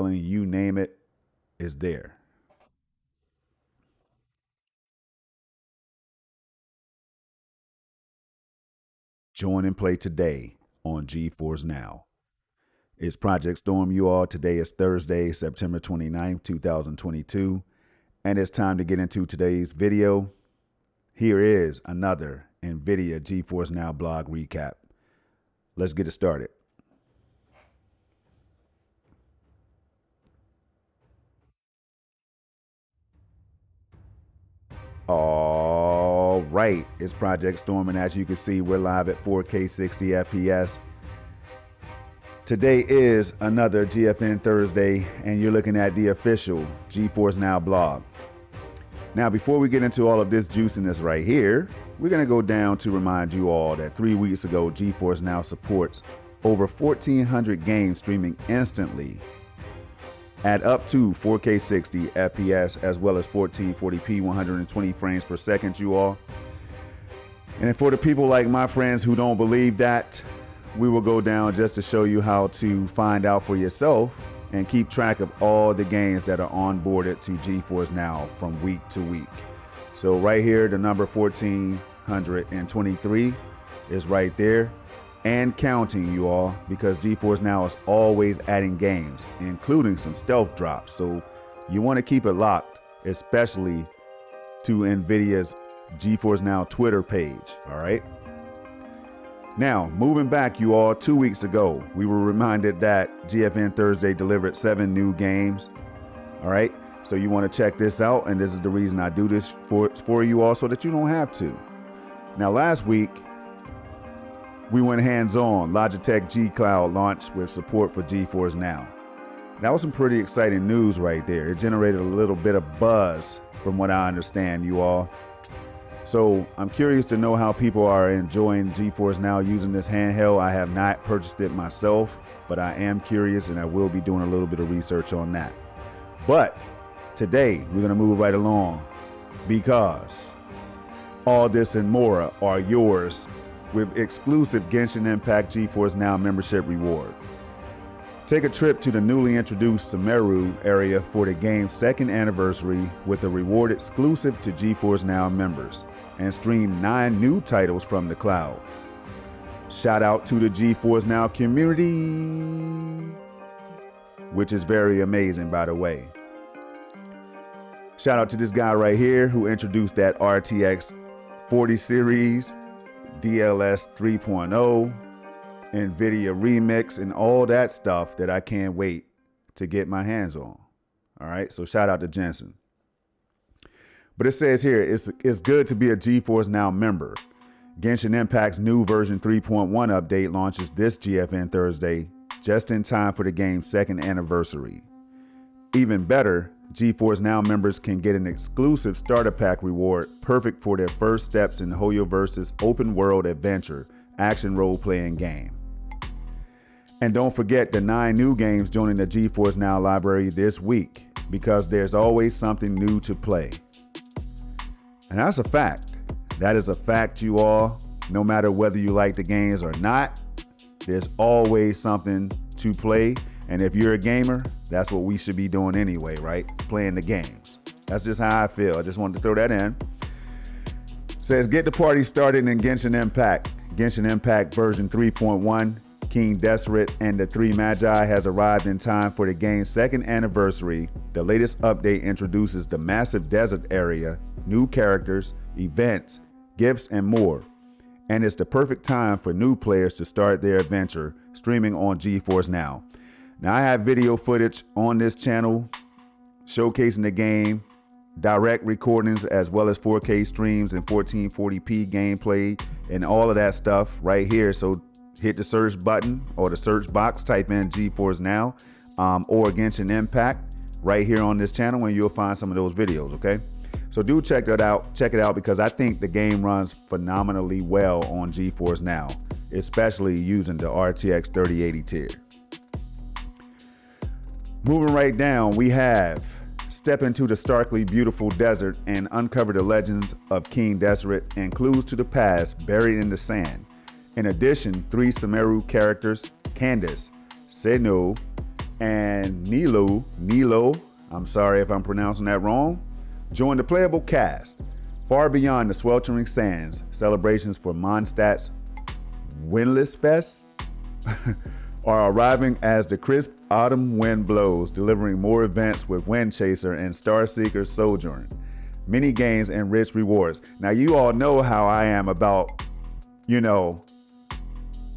Bitcoin, you name it, is there. Join and play today on Geforce Now. It's Project Storm, you all. Today is Thursday, September 29th, 2022, and it's time to get into today's video. Here is another Nvidia Geforce Now blog recap. Let's get it started. All right, it's Project Storm, and as you can see, we're live at 4K 60 FPS. Today is another GFN Thursday, and you're looking at the official Geforce Now blog. Now, before we get into all of this juiciness right here, we're going to go down to remind you all that 3 weeks ago, Geforce Now supports over 1,400 games streaming instantly at up to 4K 60 FPS as well as 1440p 120 frames per second, you all. And for the people like my friends who don't believe that, we will go down just to show you how to find out for yourself and keep track of all the games that are onboarded to Geforce Now from week to week. So right here, the number 1,423 is right there and counting, you all, because Geforce Now is always adding games, including some stealth drops. So you want to keep it locked, especially to Nvidia's Geforce Now Twitter page. All right. Now, moving back, you all, 2 weeks ago, we were reminded that GFN Thursday delivered 7 new games. All right. So you want to check this out. And this is the reason I do this for you all, so that you don't have to. Now, last week, we went hands-on. Logitech G Cloud launched with support for Geforce Now. That was some pretty exciting news right there. It generated a little bit of buzz from what I understand, you all. So I'm curious to know how people are enjoying Geforce Now using this handheld. I have not purchased it myself, but I am curious, and I will be doing a little bit of research on that. But today we're gonna move right along, because all this and more are yours with exclusive Genshin Impact Geforce Now membership reward. Take a trip to the newly introduced Sumeru area for the game's 2nd anniversary with a reward exclusive to Geforce Now members, and stream 9 new titles from the cloud. Shout out to the Geforce Now community, which is very amazing, by the way. Shout out to this guy right here who introduced that RTX 40 series, DLS 3.0, Nvidia remix, and all that stuff that I can't wait to get my hands on. All right, so shout out to Jensen. But it says here, it's good to be a Geforce Now member. Genshin Impact's new version 3.1 update launches this GFN Thursday, just in time for the game's 2nd anniversary. Even better, Geforce Now members can get an exclusive starter pack reward perfect for their first steps in Hoyoverse's open world adventure action role-playing game. And don't forget the 9 new games joining the Geforce Now library this week, because there's always something new to play. And that's a fact. That is a fact, you all. No matter whether you like the games or not, there's always something to play. And if you're a gamer, that's what we should be doing anyway, right? Playing the games. That's just how I feel. I just wanted to throw that in. Says, get the party started in Genshin Impact. Genshin Impact version 3.1, King Deseret and the 3 Magi has arrived in time for the game's 2nd anniversary. The latest update introduces the massive desert area, new characters, events, gifts, and more. And it's the perfect time for new players to start their adventure streaming on Geforce Now. Now, I have video footage on this channel showcasing the game, direct recordings, as well as 4K streams and 1440p gameplay and all of that stuff right here. So hit the search button or the search box, type in Geforce Now or Genshin Impact right here on this channel, and you'll find some of those videos, okay? So do check that out. Check it out, because I think the game runs phenomenally well on Geforce Now, especially using the RTX 3080 tier. Moving right down, we have step into the starkly beautiful desert and uncover the legends of King Deseret and clues to the past buried in the sand. In addition, 3 Sumeru characters, Candace, Seno, and Nilo, I'm sorry if I'm pronouncing that wrong, joined the playable cast. Far beyond the sweltering sands, celebrations for Mondstadt's Windless Fest are arriving as the crisp autumn wind blows, delivering more events with Wind Chaser and Starseeker Sojourn. Many games and rich rewards. Now, you all know how I am about,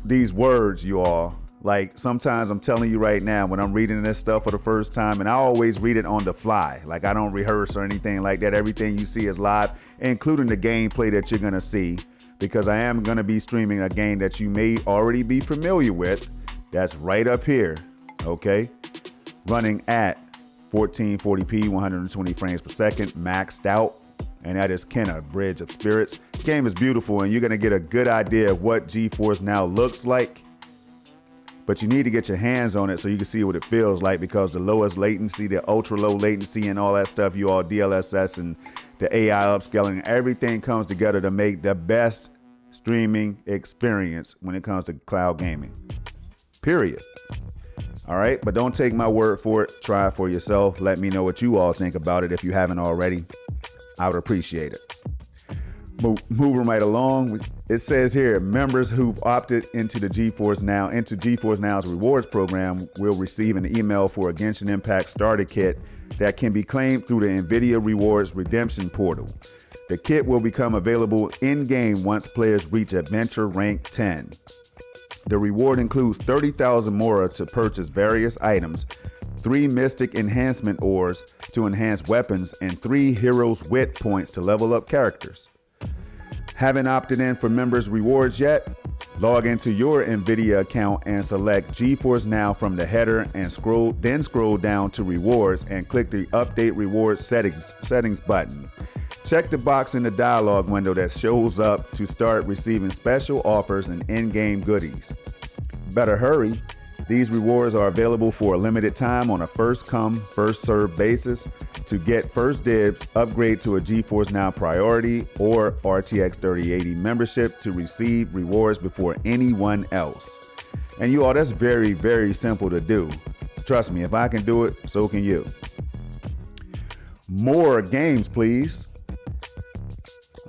these words, you all. Like, sometimes I'm telling you right now, when I'm reading this stuff for the first time, and I always read it on the fly. Like, I don't rehearse or anything like that. Everything you see is live, including the gameplay that you're going to see, because I am going to be streaming a game that you may already be familiar with. That's right up here, okay? Running at 1440p, 120 frames per second, maxed out. And that is Kenna, Bridge of Spirits. The game is beautiful, and you're going to get a good idea of what Geforce Now looks like. But you need to get your hands on it so you can see what it feels like, because the lowest latency, the ultra low latency and all that stuff, you all DLSS and the AI upscaling, everything comes together to make the best streaming experience when it comes to cloud gaming. Period. All right, but don't take my word for it. Try it for yourself. Let me know what you all think about it if you haven't already. I would appreciate it. Moving right along, it says here, members who've opted into Geforce Now's rewards program will receive an email for a Genshin Impact starter kit that can be claimed through the Nvidia Rewards Redemption portal. The kit will become available in-game once players reach Adventure Rank 10. The reward includes 30,000 Mora to purchase various items, 3 Mystic Enhancement Ores to enhance weapons, and 3 Heroes Wit points to level up characters. Haven't opted in for members rewards yet? Log into your Nvidia account and select Geforce Now from the header and scroll down to rewards and click the update rewards settings button. Check the box in the dialog window that shows up to start receiving special offers and in-game goodies. Better hurry. These rewards are available for a limited time on a first-come, first-served basis. To get first dibs, upgrade to a Geforce Now Priority or RTX 3080 membership to receive rewards before anyone else. And you all, that's very, very simple to do. Trust me, if I can do it, so can you. More games, please.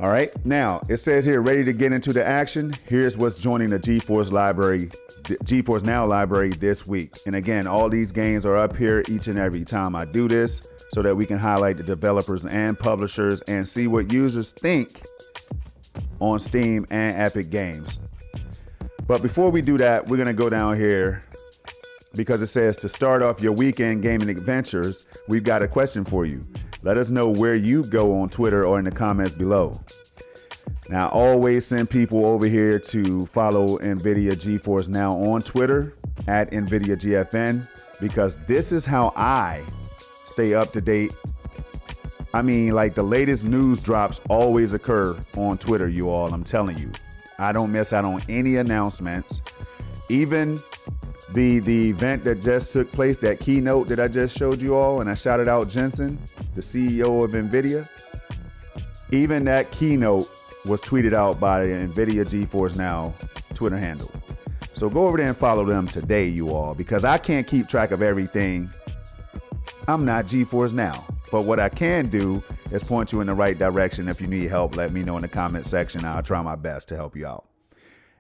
All right, now it says here, ready to get into the action. Here's what's joining the Geforce Now library this week. And again, all these games are up here each and every time I do this so that we can highlight the developers and publishers and see what users think on Steam and Epic Games. But before we do that, we're gonna go down here because it says to start off your weekend gaming adventures, we've got a question for you. Let us know where you go on Twitter or in the comments below. Now, always send people over here to follow Nvidia Geforce Now on Twitter at Nvidia GFN, because this is how I stay up to date. I mean, like, the latest news drops always occur on Twitter, you all. I'm telling you, I don't miss out on any announcements. Even the event that just took place, that keynote that I just showed you all, and I shouted out Jensen, the CEO of Nvidia. Even that keynote was tweeted out by the Nvidia Geforce Now Twitter handle. So go over there and follow them today, you all, because I can't keep track of everything. I'm not Geforce Now. But what I can do is point you in the right direction. If you need help, let me know in the comment section. I'll try my best to help you out.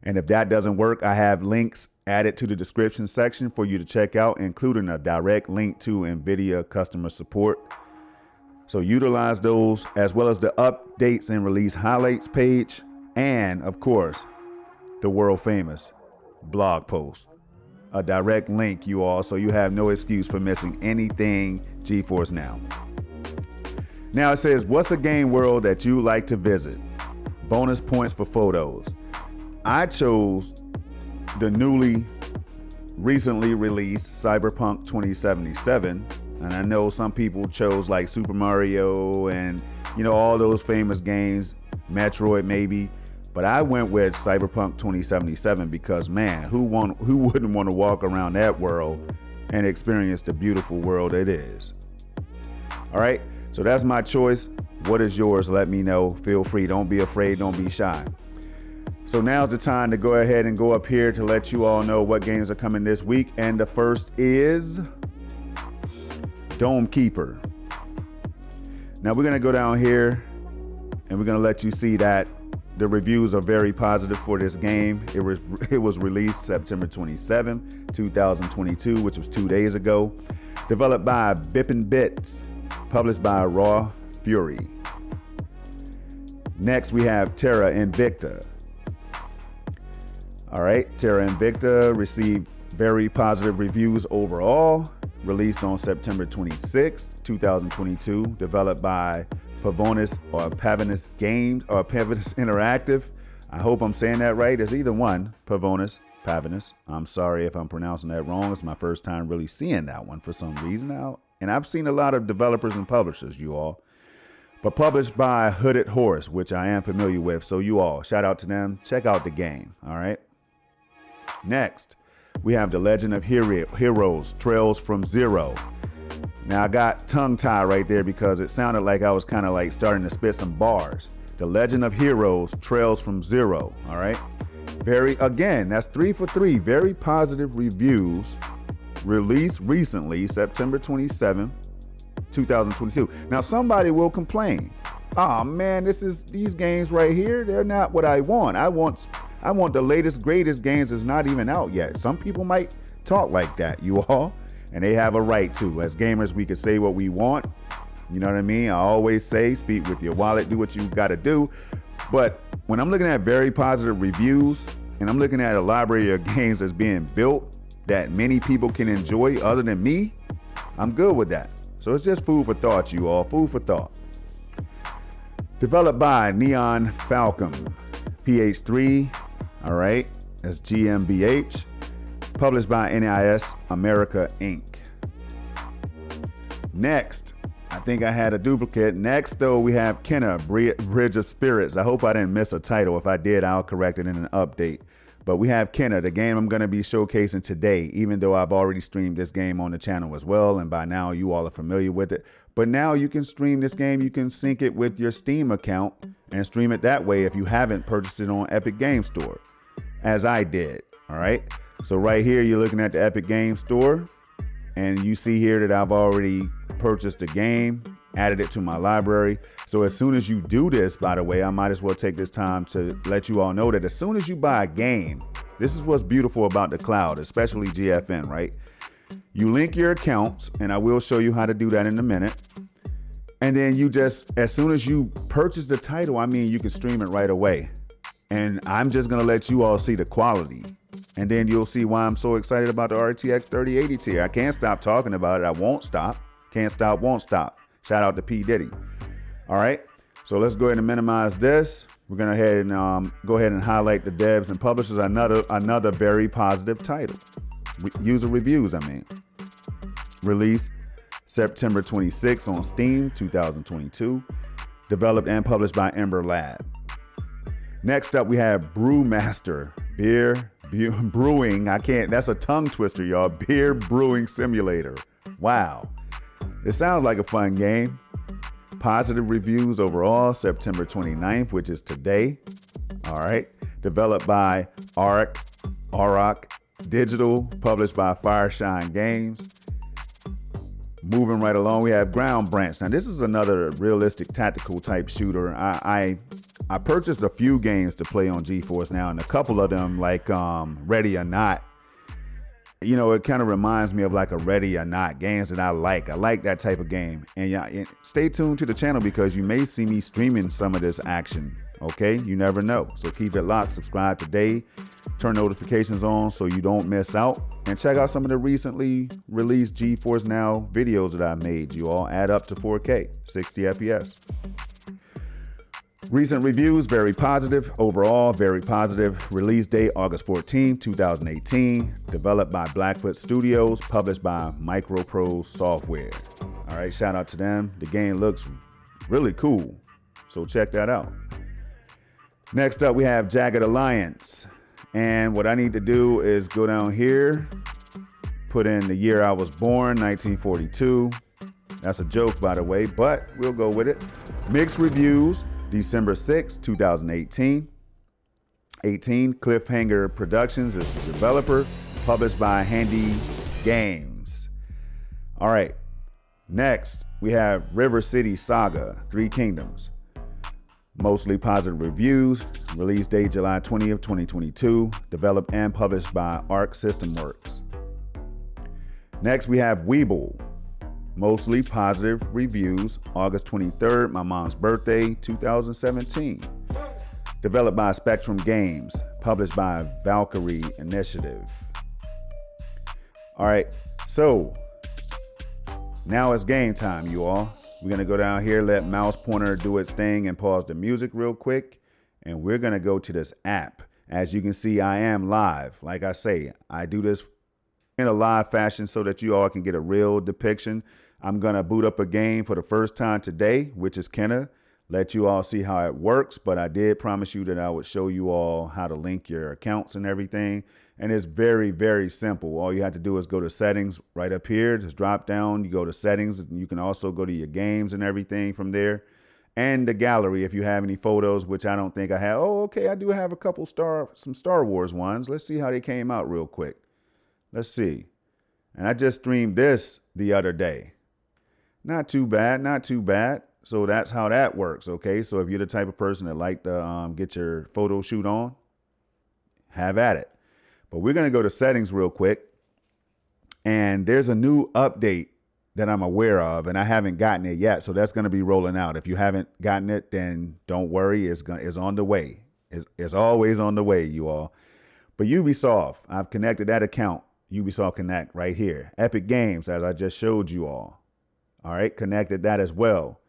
And if that doesn't work, I have links added to the description section for you to check out, including a direct link to Nvidia customer support. So utilize those, as well as the updates and release highlights page, and of course, the world famous blog post. A direct link, you all, so you have no excuse for missing anything Geforce Now. Now it says, what's a game world that you like to visit? Bonus points for photos. I chose the recently released Cyberpunk 2077. And I know some people chose like Super Mario and, all those famous games, Metroid maybe. But I went with Cyberpunk 2077 because, man, who wouldn't want to walk around that world and experience the beautiful world it is? All right, so that's my choice. What is yours? Let me know. Feel free. Don't be afraid. Don't be shy. So now's the time to go ahead and go up here to let you all know what games are coming this week. And the first is Dome Keeper. Now we're going to go down here and we're going to let you see that the reviews are very positive for this game. It was released September 27, 2022, which was 2 days ago. Developed by Bippin Bits, published by Raw Fury. Next we have Terra Invicta. All right, Terra Invicta received very positive reviews overall. Released on September 26, 2022. Developed by Pavonis Games or Pavonis Interactive. I hope I'm saying that right. It's either one, Pavonis. I'm sorry if I'm pronouncing that wrong. It's my first time really seeing that one for some reason now. And I've seen a lot of developers and publishers, you all. But published by Hooded Horse, which I am familiar with. So you all, shout out to them. Check out the game, all right? Next, we have The Legend of Heroes, Trails from Zero. Now I got tongue tied right there because it sounded like I was kind of like starting to spit some bars. The Legend of Heroes, Trails from Zero, all right? Again, that's 3 for 3, very positive reviews. Released recently, September 27, 2022. Now somebody will complain. Oh man, these games right here, they're not what I want. I want the latest, greatest games that's not even out yet. Some people might talk like that, you all, and they have a right to. As gamers, we can say what we want. You know what I mean? I always say, speak with your wallet, do what you got to do. But when I'm looking at very positive reviews and I'm looking at a library of games that's being built that many people can enjoy other than me, I'm good with that. So it's just food for thought, you all, food for thought. Developed by Neon Falcon, PH3, all right, that's GmbH. Published by NIS America Inc. Next, I think I had a duplicate. Next, though, we have Kenna, Bridge of Spirits. I hope I didn't miss a title. If I did, I'll correct it in an update. But we have Kenna, the game I'm going to be showcasing today, even though I've already streamed this game on the channel as well. And by now, you all are familiar with it. But now you can stream this game. You can sync it with your Steam account and stream it that way if you haven't purchased it on Epic Game Store, as I did. All right. So right here, you're looking at the Epic Game Store. And you see here that I've already purchased the game, added it to my library. So as soon as you do this, by the way, I might as well take this time to let you all know that as soon as you buy a game, this is what's beautiful about the cloud, especially GFN, right? You link your accounts, and I will show you how to do that in a minute. And then you just, as soon as you purchase the title, I mean, you can stream it right away. And I'm just gonna let you all see the quality. And then you'll see why I'm so excited about the RTX 3080 tier. I can't stop talking about it. I won't stop. Can't stop, won't stop. Shout out to P. Diddy. All right, so let's go ahead and minimize this. We're gonna go ahead and highlight the devs and publishers. Another very positive title. User reviews, I mean. Released September 26 on Steam, 2022. Developed and published by Ember Lab. Next up, we have Brewmaster Brewing. That's a tongue twister, y'all. Beer Brewing Simulator. Wow. It sounds like a fun game. Positive reviews overall, September 29th, which is today. All right. Developed by Auroch Digital, published by Fireshine Games. Moving right along, we have Ground Branch. Now, this is another realistic tactical type shooter. I purchased a few games to play on Geforce Now, and a couple of them, like Ready or Not, you know, it kind of reminds me of like a Ready or Not, games that I like. I like that type of game. And yeah, stay tuned to the channel because you may see me streaming some of this action. Okay, you never know. So keep it locked, subscribe today, turn notifications on so you don't miss out, and check out some of the recently released Geforce Now videos that I made. You all add up to 4K, 60 FPS. Recent reviews, very positive. Overall, very positive. Release date, August 14, 2018. Developed by Blackfoot Studios. Published by Microprose Software. All right, shout out to them. The game looks really cool, so check that out. Next up, we have Jagged Alliance. And what I need to do is go down here, put in the year I was born, 1942. That's a joke, by the way, but we'll go with it. Mixed reviews. December 6, 2018. Cliffhanger Productions is the developer. Published by Handy Games. All right. Next, we have River City Saga, Three Kingdoms. Mostly positive reviews. Release date July 20th, 2022. Developed and published by Arc System Works. Next, we have Weeble. Mostly positive reviews. August 23rd, my mom's birthday, 2017. Developed by Spectrum Games. Published by Valkyrie Initiative. All right, so now it's game time, you all. We're going to go down here, let mouse pointer do its thing, and pause the music real quick. And we're going to go to this app. As you can see, I am live. Like I say, I do this in a live fashion so that you all can get a real depiction. I'm going to boot up a game for the first time today, which is Kenna. Let you all see how it works. But I did promise you that I would show you all how to link your accounts and everything. And it's very, very simple. All you have to do is go to settings right up here. Just drop down. You go to settings. And you can also go to your games and everything from there. And the gallery if you have any photos, which I don't think I have. Oh, okay. I do have a couple some Star Wars ones. Let's see how they came out real quick. Let's see. And I just streamed this the other day. Not too bad. Not too bad. So that's how that works. Okay. So if you're the type of person that like to get your photo shoot on, have at it. But we're going to go to settings real quick. And there's a new update that I'm aware of, and I haven't gotten it yet. So that's going to be rolling out. If you haven't gotten it, then don't worry. It's on the way. It's always on the way, you all. But Ubisoft, I've connected that account. Ubisoft Connect right here. Epic Games, as I just showed you all. All right, connected that as well.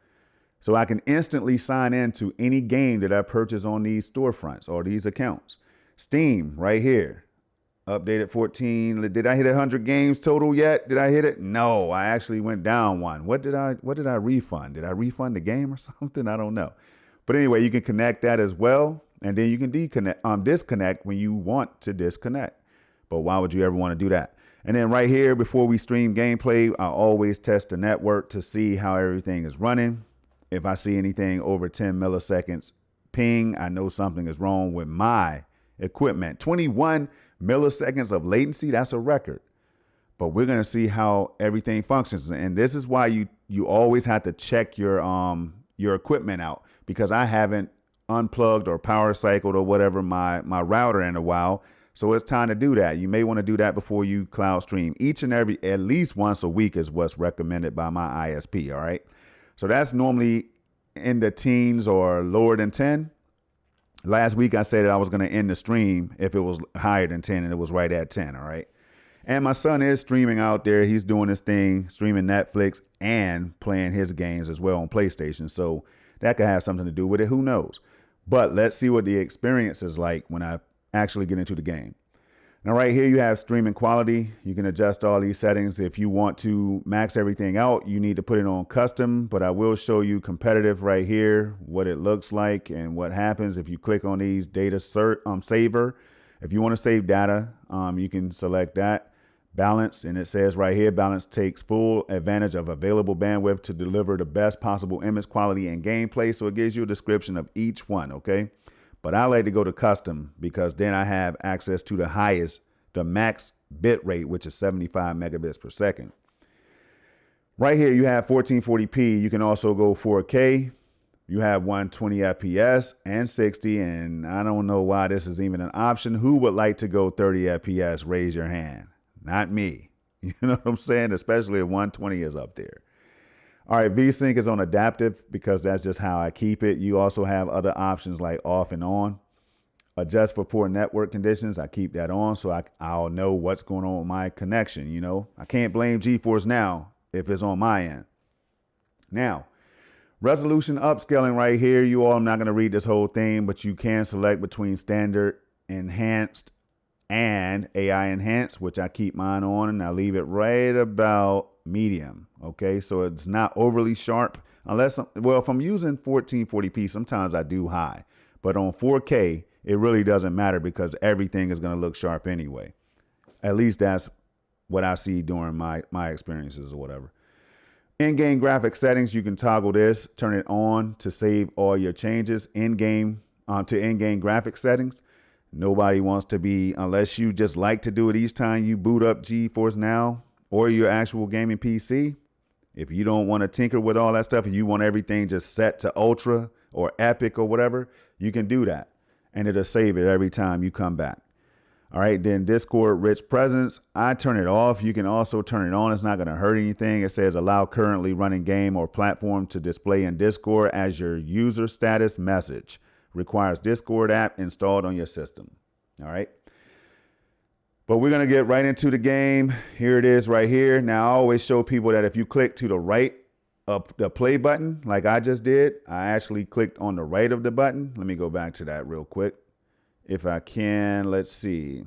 So I can instantly sign in to any game that I purchase on these storefronts or these accounts. Steam right here. Updated 14. Did I hit 100 games total yet? Did I hit it? No, I actually went down one. What did I refund? Did I refund the game or something? I don't know. But anyway, you can connect that as well. And then you can disconnect when you want to disconnect. But why would you ever want to do that? And then right here, before we stream gameplay, I always test the network to see how everything is running. If I see anything over 10 milliseconds ping, I know something is wrong with my equipment. 21 milliseconds of latency, that's a record. But we're going to see how everything functions. And this is why you always have to check your equipment out, because I haven't unplugged or power cycled or whatever my router in a while. So it's time to do that. You may want to do that before you cloud stream. At least once a week is what's recommended by my ISP. All right. So that's normally in the teens or lower than 10. Last week I said that I was going to end the stream if it was higher than 10, and it was right at 10. All right. And my son is streaming out there. He's doing his thing, streaming Netflix and playing his games as well on PlayStation. So that could have something to do with it. Who knows? But let's see what the experience is like when I actually get into the game. Now right here you have streaming quality. You can adjust all these settings. If you want to max everything out, you need to put it on custom, but I will show you competitive right here, what it looks like and what happens if you click on these data saver. If you want to save data, you can select that. Balance, and it says right here, balance takes full advantage of available bandwidth to deliver the best possible image quality and gameplay. So it gives you a description of each one, okay? But I like to go to custom because then I have access to the max bit rate, which is 75 megabits per second. Right here, you have 1440p. You can also go 4K. You have 120 FPS and 60. And I don't know why this is even an option. Who would like to go 30 FPS? Raise your hand. Not me. You know what I'm saying? Especially if 120 is up there. All right, VSync is on adaptive because that's just how I keep it. You also have other options like off and on. Adjust for poor network conditions. I keep that on so I'll know what's going on with my connection. You know, I can't blame Geforce Now if it's on my end. Now, resolution upscaling right here. You all, I'm not going to read this whole thing, but you can select between standard, enhanced, and AI enhanced, which I keep mine on, and I leave it right about medium. Okay, so it's not overly sharp unless, well, if I'm using 1440p, sometimes I do high, but on 4K, it really doesn't matter because everything is going to look sharp anyway. At least that's what I see during my experiences or whatever. In-game graphic settings, you can toggle this, turn it on to save all your changes in-game to in-game graphic settings. Nobody wants to be, unless you just like to do it each time you boot up Geforce Now or your actual gaming PC. If you don't want to tinker with all that stuff and you want everything just set to ultra or epic or whatever, you can do that. And it'll save it every time you come back. All right, then Discord rich presence. I turn it off. You can also turn it on. It's not going to hurt anything. It says allow currently running game or platform to display in Discord as your user status message. Requires Discord app installed on your system. All right. But we're going to get right into the game. Here it is right here. Now, I always show people that if you click to the right of the play button, like I just did, I actually clicked on the right of the button. Let me go back to that real quick. If I can, let's see.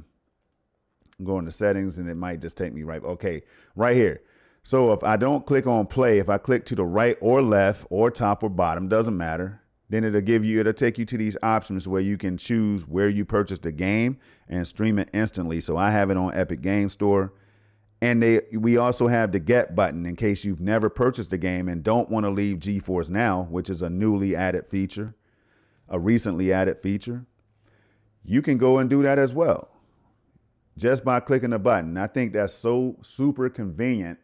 Go into settings and it might just take me right. Okay, right here. So if I don't click on play, if I click to the right or left or top or bottom, doesn't matter. Then it'll take you to these options where you can choose where you purchased the game and stream it instantly. So I have it on Epic Game Store. And we also have the get button in case you've never purchased the game and don't want to leave Geforce Now, which is a newly added feature, a recently added feature. You can go and do that as well just by clicking the button. I think that's so super convenient,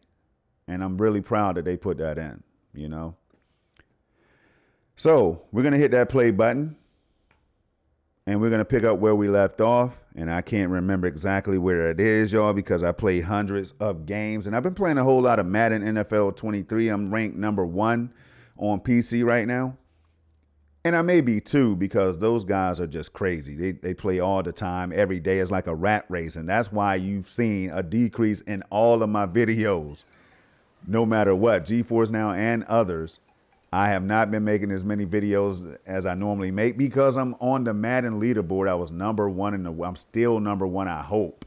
and I'm really proud that they put that in, you know. So we're going to hit that play button, and we're going to pick up where we left off. And I can't remember exactly where it is, y'all, because I play hundreds of games, and I've been playing a whole lot of Madden NFL 23. I'm ranked #1 on PC right now. And I may be too, because those guys are just crazy. They play all the time, every day. It's like a rat race. And that's why you've seen a decrease in all of my videos. No matter what, Geforce Now and others, I have not been making as many videos as I normally make because I'm on the Madden leaderboard. I was #1 I'm still #1, I hope.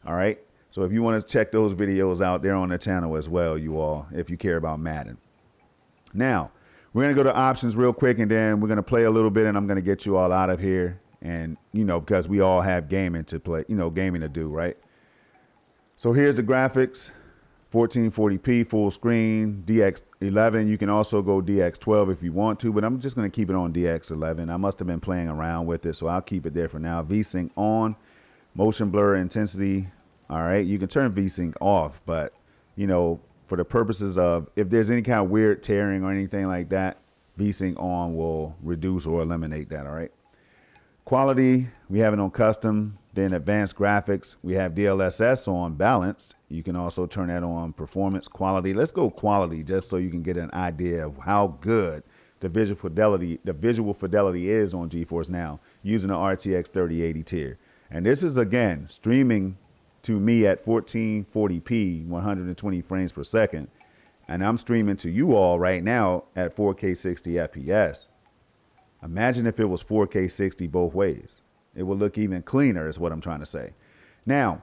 All right. So if you want to check those videos out, they're on the channel as well, you all, if you care about Madden. Now, we're going to go to options real quick, and then we're going to play a little bit, and I'm going to get you all out of here. And, you know, because we all have gaming to play, you know, gaming to do, right? So here's the graphics, 1440p, full screen, DX11. You can also go DX12 if you want to, but I'm just going to keep it on DX11. I must have been playing around with it, so I'll keep it there for now. VSync on, motion blur intensity. All right, you can turn VSync off, but, you know, for the purposes of if there's any kind of weird tearing or anything like that, VSync on will reduce or eliminate that. All right. Quality, we have it on custom. Then advanced graphics, we have DLSS on balanced. You can also turn that on performance. Quality, let's go quality just so you can get an idea of how good the visual fidelity is on Geforce Now using the RTX 3080 tier. And this is, again, streaming to me at 1440p, 120 frames per second. And I'm streaming to you all right now at 4K 60 FPS. Imagine if it was 4K 60 both ways. It would look even cleaner is what I'm trying to say. Now,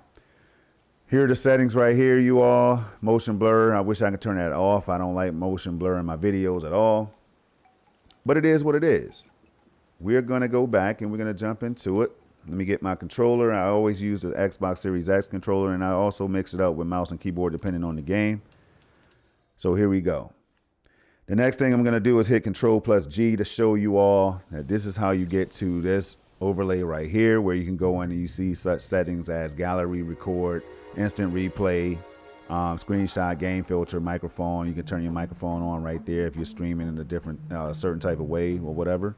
here are the settings right here, you all. Motion blur, I wish I could turn that off. I don't like motion blur in my videos at all. But it is what it is. We're going to go back and we're going to jump into it. Let me get my controller. I always use the Xbox Series X controller, and I also mix it up with mouse and keyboard depending on the game. So here we go. The next thing I'm going to do is hit Control+G to show you all that this is how you get to this overlay right here, where you can go in and you see such settings as gallery, record, instant replay, screenshot, game filter, microphone. You can turn your microphone on right there if you're streaming in a different, certain type of way or whatever.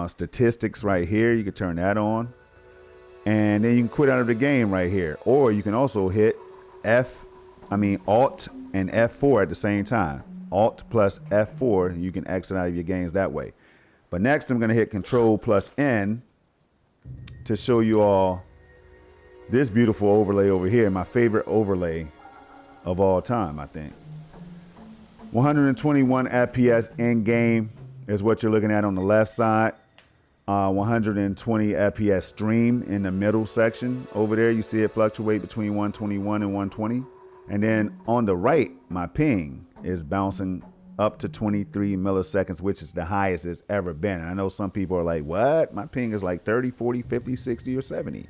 Statistics right here, you can turn that on, and then you can quit out of the game right here, or you can also hit Alt and F4 at the same time. Alt plus F4, you can exit out of your games that way. But next I'm going to hit Control+N to show you all this beautiful overlay over here, my favorite overlay of all time, I think. 121 FPS in game is what you're looking at on the left side. 120 FPS stream in the middle section over there. You see it fluctuate between 121 and 120. And then on the right, my ping is bouncing up to 23 milliseconds, which is the highest it's ever been. And I know some people are like, what? My ping is like 30, 40, 50, 60, or 70.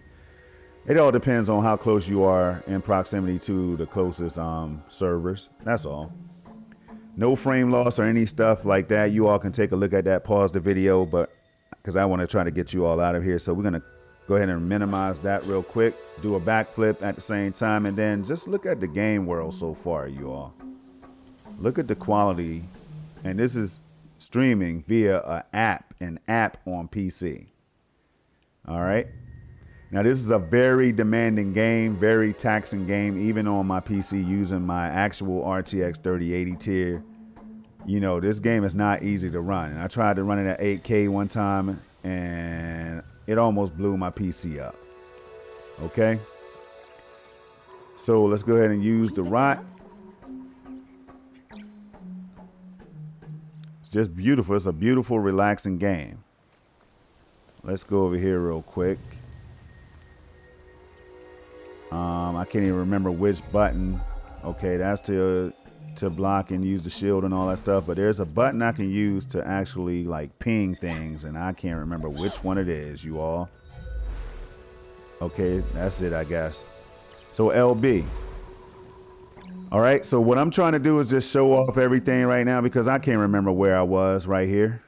It all depends on how close you are in proximity to the closest servers. That's all. No frame loss or any stuff like that. You all can take a look at that, pause the video, but because I want to try to get you all out of here. So we're going to go ahead and minimize that real quick, do a backflip at the same time, and then just look at the game world so far, you all. Look at the quality. And this is streaming via an app on PC. All right. Now, this is a very demanding game, very taxing game, even on my PC using my actual RTX 3080 tier. You know, this game is not easy to run. And I tried to run it at 8K one time, and it almost blew my PC up. Okay. So let's go ahead and use the ROT. It's just beautiful. It's a beautiful, relaxing game. Let's go over here real quick. I can't even remember which button. Okay, that's to block and use the shield and all that stuff. But there's a button I can use to actually like ping things, and I can't remember which one it is, you all. Okay, that's it, I guess. So LB. All right, so what I'm trying to do is just show off everything right now because I can't remember where I was right here.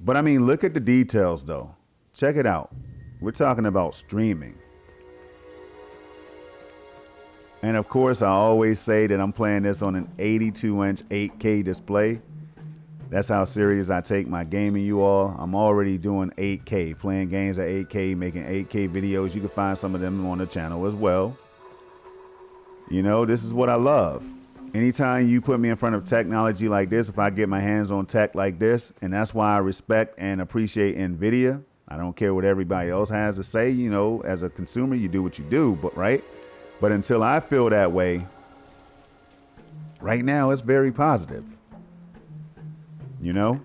But I mean, look at the details though. Check it out. We're talking about streaming. And of course, I always say that I'm playing this on an 82-inch 8K display. That's how serious I take my gaming, you all. I'm already doing 8K, playing games at 8K, making 8K videos. You can find some of them on the channel as well. You know, this is what I love. Anytime you put me in front of technology like this, if I get my hands on tech like this, and that's why I respect and appreciate Nvidia. I don't care what everybody else has to say. You know, as a consumer, you do what you do, but right? But until I feel that way, right now it's very positive. You know?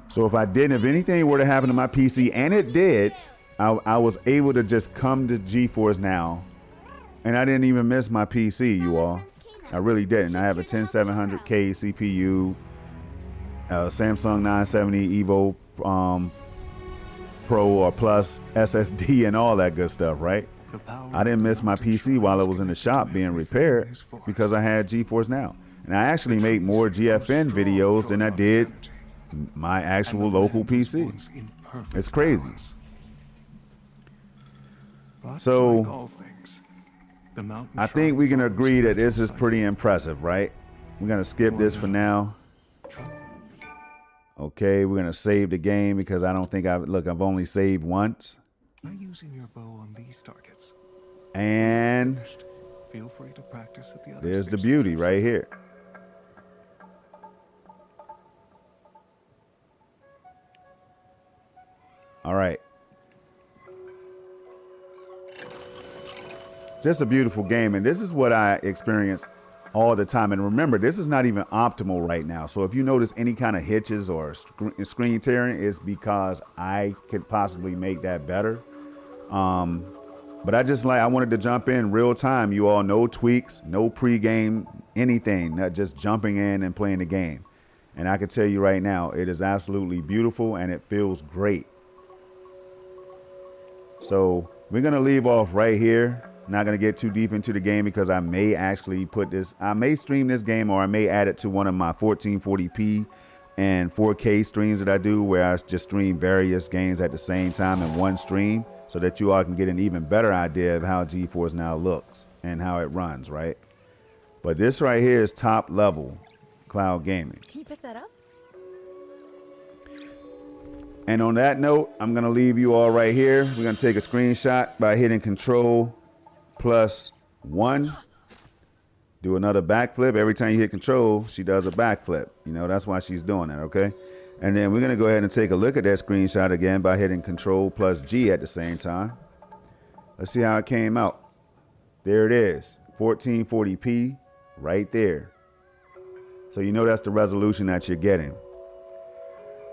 So if anything were to happen to my PC, and it did, I was able to just come to Geforce Now, and I didn't even miss my PC, you all. I really didn't. I have a 10700K CPU, Samsung 970 Evo Pro or Plus SSD and all that good stuff, right? I didn't miss my PC while it was in the shop being repaired because I had Geforce Now. And I actually made more GFN videos than I did my actual local PC. It's crazy. So I think we can agree that this is pretty impressive, right? We're going to skip this for now. Okay, we're going to save the game because I don't think I've only saved once. Using your bow on these targets. And feel free to practice at the other. There's the beauty right here. All right. Just a beautiful game, and this is what I experience all the time. And remember, this is not even optimal right now. So if you notice any kind of hitches or screen tearing, it's because I could possibly make that better. But I wanted to jump in real time. You all, no tweaks, no pregame, anything, not just jumping in and playing the game. And I can tell you right now, it is absolutely beautiful and it feels great. So we're going to leave off right here. Not going to get too deep into the game because I may actually I may stream this game, or I may add it to one of my 1440p and 4K streams that I do, where I just stream various games at the same time in one stream, so that you all can get an even better idea of how Geforce Now looks and how it runs, right? But this right here is top level cloud gaming. Can you pick that up? And on that note, I'm going to leave you all right here. We're going to take a screenshot by hitting Control+1. Do another backflip. Every time you hit Control, she does a backflip. You know, that's why she's doing that, okay? And then we're going to go ahead and take a look at that screenshot again by hitting Control+G at the same time. Let's see how it came out. There it is, 1440p right there. So you know that's the resolution that you're getting.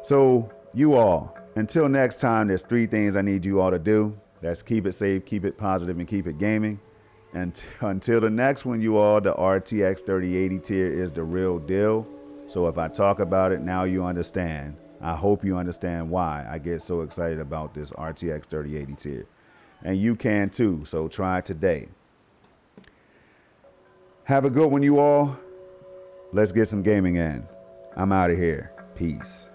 So you all, until next time, there's 3 things I need you all to do. That's keep it safe, keep it positive, and keep it gaming. And until the next one, you all, the RTX 3080 tier is the real deal. So if I talk about it, now you understand. I hope you understand why I get so excited about this RTX 3080 tier. And you can too, so try it today. Have a good one, you all. Let's get some gaming in. I'm out of here. Peace.